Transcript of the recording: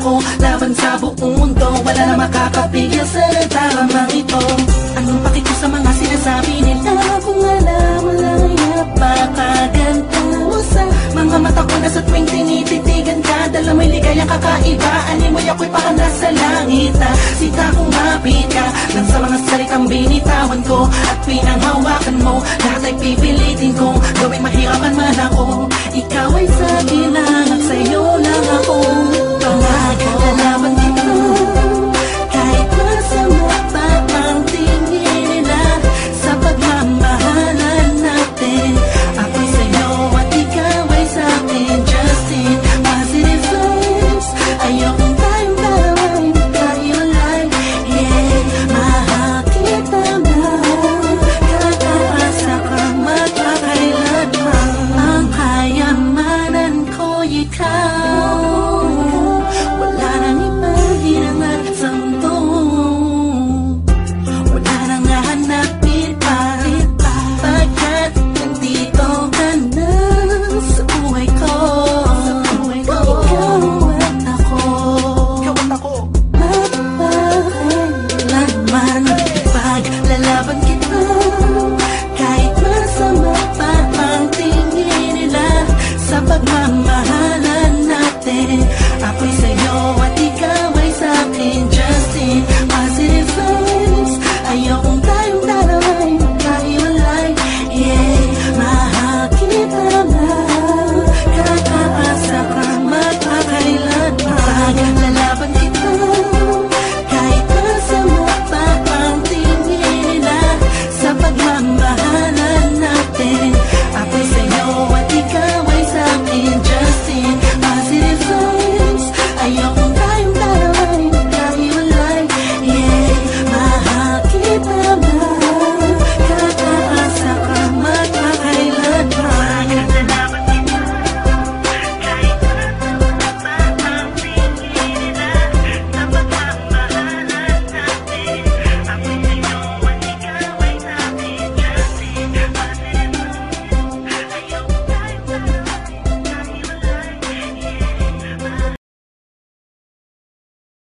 ko laban sa buong mundo. Wala na makakapigil sa talamang ito. Anong paki ko sa mga sinasabi nila? Kung alam mo lang ay napakaganda mo sa mga mata ko na sa tuwing tinititigan ka. Dala mo'y ligayang kakaiba. Animoy ako'y parang nasa langit na sita kong mapit ka lang sa mga salitang binitawan ko at pinanghawakan mo. Lahat ay pipilitin kong gawing mahirapan man ako. Ikaw ay sa akin na